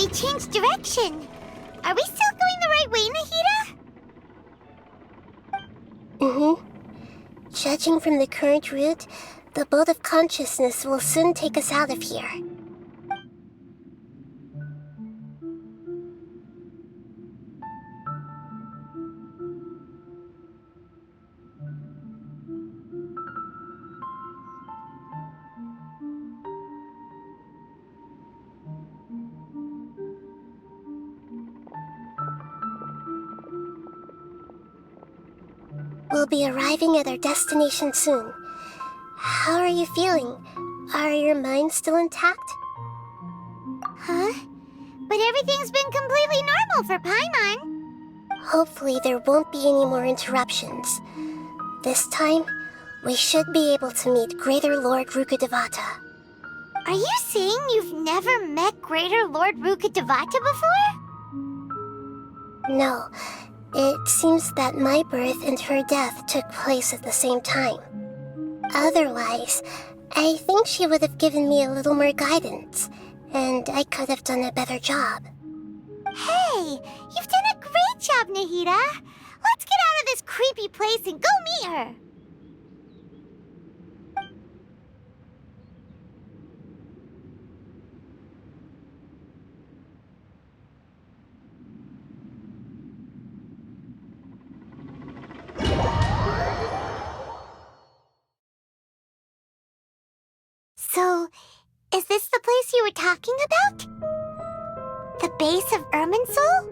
we changed direction. Are we still going the right way, Nahida? Judging from the current route, the boat of consciousness will soon take us out of here. We'll be arriving at our destination soon. How are you feeling? Are your minds still intact? Huh? But everything's been completely normal for Paimon. Hopefully there won't be any more interruptions. This time, we should be able to meet Greater Lord Rukkhadevata. Are you saying you've never met Greater Lord Rukkhadevata before? No. It seems that my birth and her death took place at the same time. Otherwise, I think she would have given me a little more guidance, and I could have done a better job. Hey, you've done a great job, Nahida. Let's get out of this creepy place and go meet her. So, is this the place you were talking about? The base of Irminsul?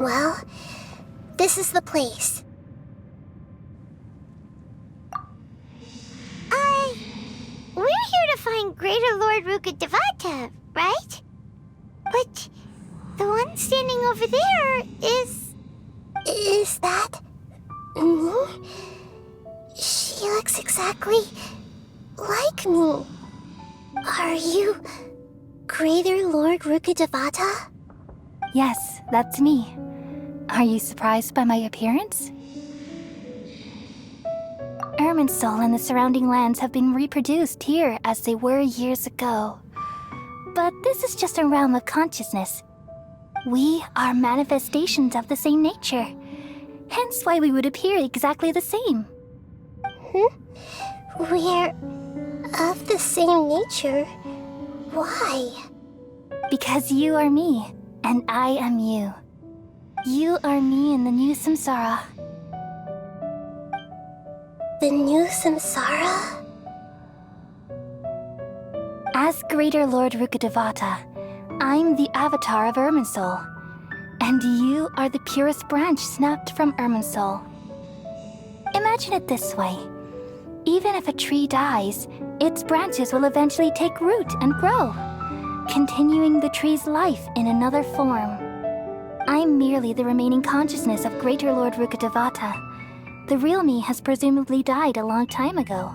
Well, this is the place. We're here to find Greater Lord Rukkhadevata, right? But the one standing over there is... Is that... me? She looks exactly like me. Are you Greater Lord Rukkhadevata? Yes, that's me. Are you surprised by my appearance? Irminsul and the surrounding lands have been reproduced here as they were years ago. But this is just a realm of consciousness. We are manifestations of the same nature. Hence why we would appear exactly the same. We're of the same nature? Why? Because you are me, and I am you. You are me in the new samsara. The new samsara? As Greater Lord Rukkhadevata, I'm the avatar of Irminsul, and you are the purest branch snapped from Irminsul. Imagine it this way. Even if a tree dies, its branches will eventually take root and grow, continuing the tree's life in another form. I'm merely the remaining consciousness of Greater Lord Rukkhadevata. The real me has presumably died a long time ago.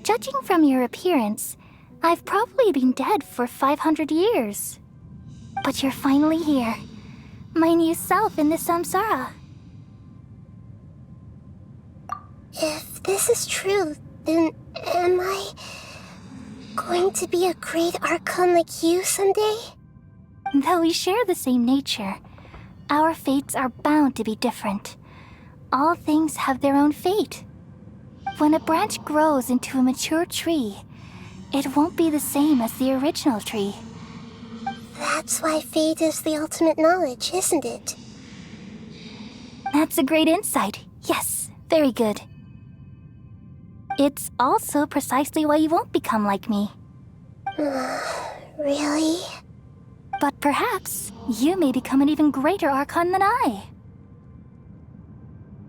Judging from your appearance, I've probably been dead for 500 years. But you're finally here. My new self in the samsara. If this is true, then am I going to be a great archon like you someday? Though we share the same nature, our fates are bound to be different. All things have their own fate. When a branch grows into a mature tree, it won't be the same as the original tree. That's why fate is the ultimate knowledge, isn't it? That's a great insight. Yes, very good. It's also precisely why you won't become like me. Really? But perhaps you may become an even greater archon than I.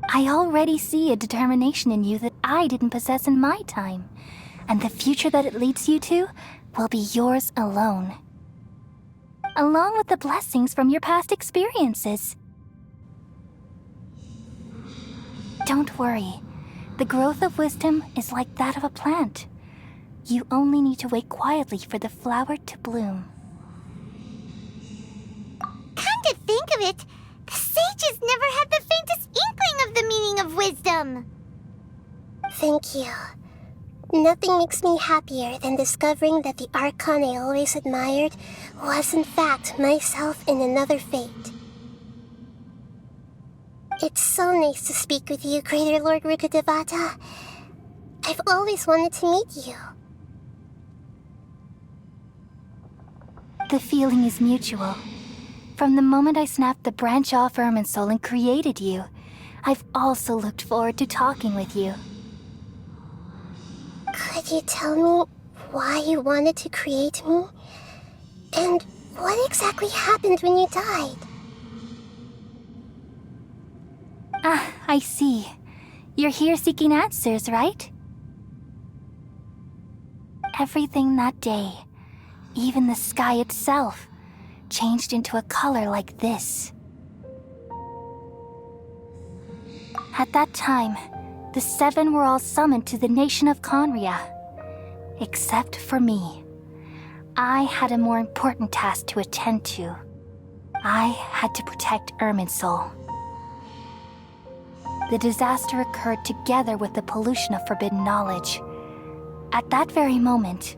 I already see a determination in you that I didn't possess in my time, and the future that it leads you to will be yours alone. Along with the blessings from your past experiences. Don't worry. The growth of wisdom is like that of a plant. You only need to wait quietly for the flower to bloom. Come to think of it, the sages never had the faintest inkling of the meaning of wisdom. Thank you. Nothing makes me happier than discovering that the Archon I always admired was in fact myself in another fate. It's so nice to speak with you, Greater Lord Rukkhadevata. I've always wanted to meet you. The feeling is mutual. From the moment I snapped the branch off Irminsul and created you, I've also looked forward to talking with you. Could you tell me why you wanted to create me? And what exactly happened when you died? Ah, I see. You're here seeking answers, right? Everything that day, even the sky itself, changed into a color like this. At that time, the seven were all summoned to the nation of Conria. Except for me. I had a more important task to attend to. I had to protect Irminsul. The disaster occurred together with the pollution of forbidden knowledge. At that very moment,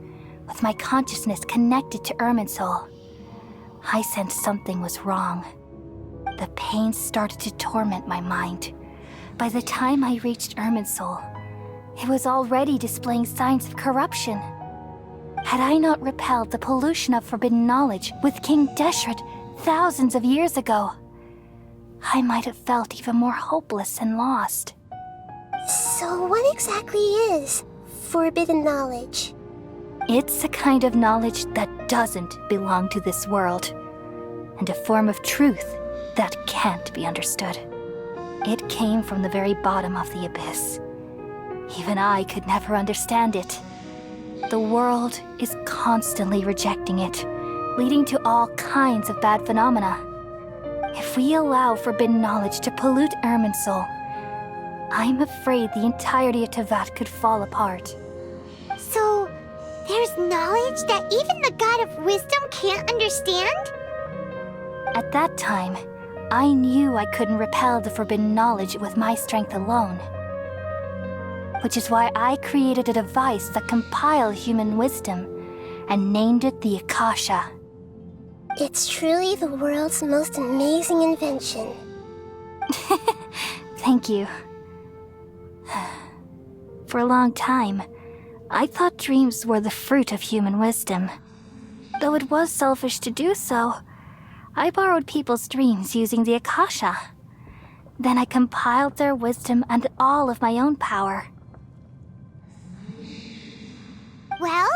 with my consciousness connected to Irminsul, I sensed something was wrong. The pain started to torment my mind. By the time I reached Irminsul, it was already displaying signs of corruption. Had I not repelled the pollution of forbidden knowledge with King Deshret thousands of years ago, I might have felt even more hopeless and lost. So what exactly is forbidden knowledge? It's a kind of knowledge that doesn't belong to this world, and a form of truth that can't be understood. It came from the very bottom of the abyss. Even I could never understand it. The world is constantly rejecting it, leading to all kinds of bad phenomena. If we allow forbidden knowledge to pollute Irminsul, I'm afraid the entirety of Teyvat could fall apart. So, there's knowledge that even the God of wisdom can't understand? At that time, I knew I couldn't repel the forbidden knowledge with my strength alone. Which is why I created a device that compiled human wisdom and named it the Akasha. It's truly the world's most amazing invention. Thank you. For a long time, I thought dreams were the fruit of human wisdom. Though it was selfish to do so, I borrowed people's dreams using the Akasha. Then I compiled their wisdom and all of my own power. Well,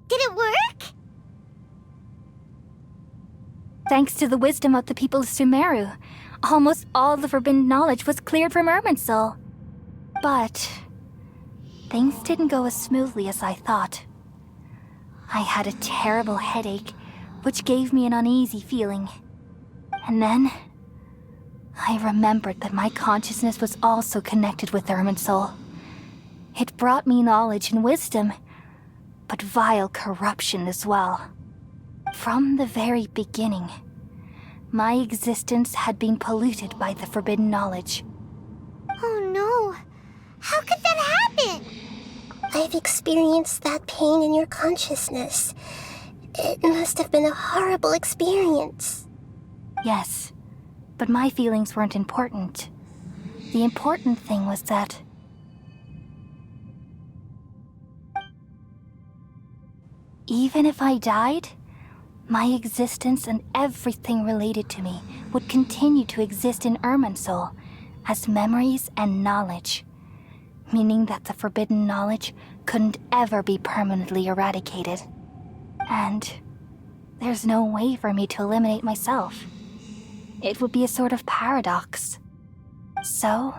did it work? Thanks to the wisdom of the people of Sumeru, almost all the forbidden knowledge was cleared from Irminsul. But things didn't go as smoothly as I thought. I had a terrible headache, which gave me an uneasy feeling. And then I remembered that my consciousness was also connected with Irminsul. It brought me knowledge and wisdom, but vile corruption as well. From the very beginning, my existence had been polluted by the forbidden knowledge. Oh no, how could that happen? I've experienced that pain in your consciousness. It must have been a horrible experience. Yes, but my feelings weren't important. The important thing was that even if I died, my existence and everything related to me would continue to exist in Irminsul as memories and knowledge, meaning that the forbidden knowledge couldn't ever be permanently eradicated. And there's no way for me to eliminate myself. It would be a sort of paradox. So,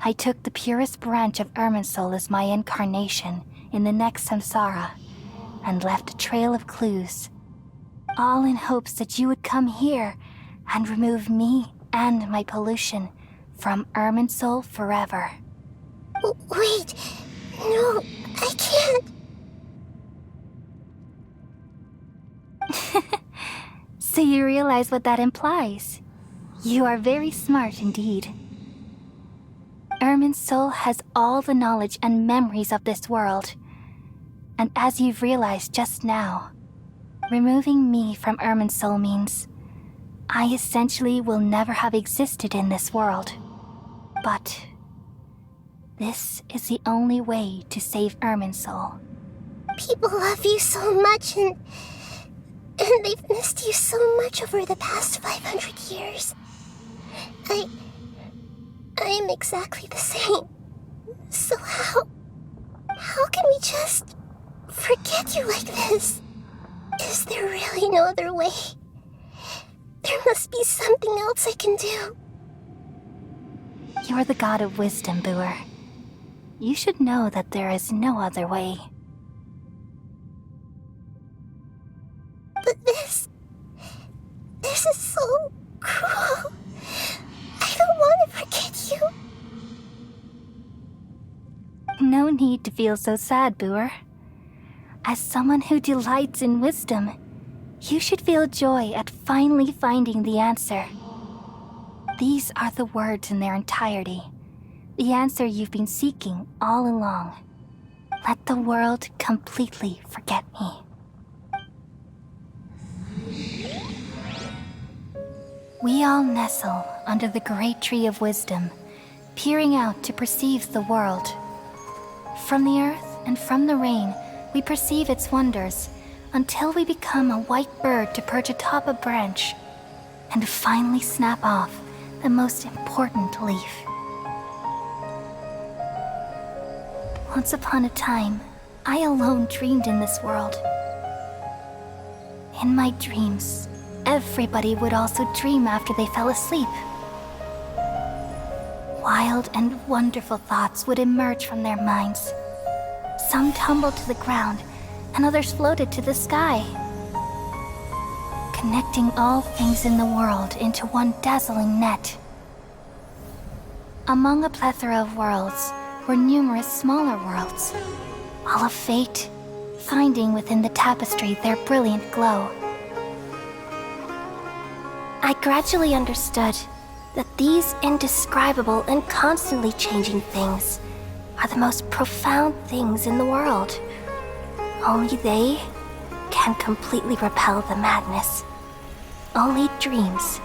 I took the purest branch of Irminsul as my incarnation in the next samsara and left a trail of clues, all in hopes that you would come here and remove me and my pollution from Irminsul forever. Wait, no, I can't. So you realize what that implies. You are very smart indeed. Irminsul has all the knowledge and memories of this world. And as you've realized just now, removing me from Irminsul means I essentially will never have existed in this world. But this is the only way to save Irminsul. People love you so much, and they've missed you so much over the past 500 years. I am exactly the same. So how can we just forget you like this? Is there really no other way? There must be something else I can do. You're the god of wisdom, Booer. You should know that there is no other way. But this is so cruel. I don't want to forget you. No need to feel so sad, Booer. As someone who delights in wisdom, you should feel joy at finally finding the answer. These are the words in their entirety. The answer you've been seeking all along. Let the world completely forget me. We all nestle under the great tree of wisdom, peering out to perceive the world. From the earth and from the rain, we perceive its wonders, until we become a white bird to perch atop a branch, and finally snap off the most important leaf. Once upon a time, I alone dreamed in this world. In my dreams, everybody would also dream after they fell asleep. Wild and wonderful thoughts would emerge from their minds. Some tumbled to the ground, and others floated to the sky, connecting all things in the world into one dazzling net. Among a plethora of worlds were numerous smaller worlds, all of fate, finding within the tapestry their brilliant glow. I gradually understood that these indescribable and constantly changing things are the most profound things in the world. Only they can completely repel the madness. Only dreams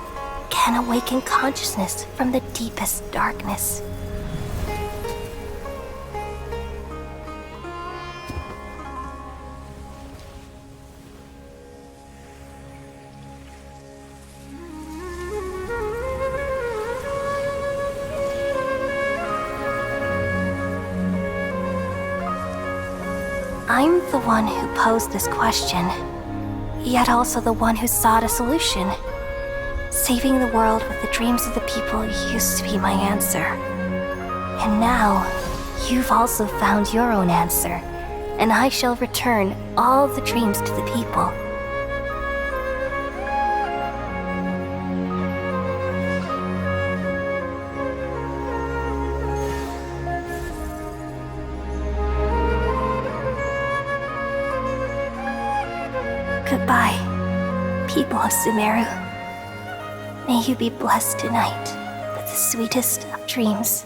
can awaken consciousness from the deepest darkness. I'm the one who posed this question, yet also the one who sought a solution. Saving the world with the dreams of the people used to be my answer. And now, you've also found your own answer, and I shall return all the dreams to the people. Goodbye, people of Sumeru. May you be blessed tonight with the sweetest of dreams.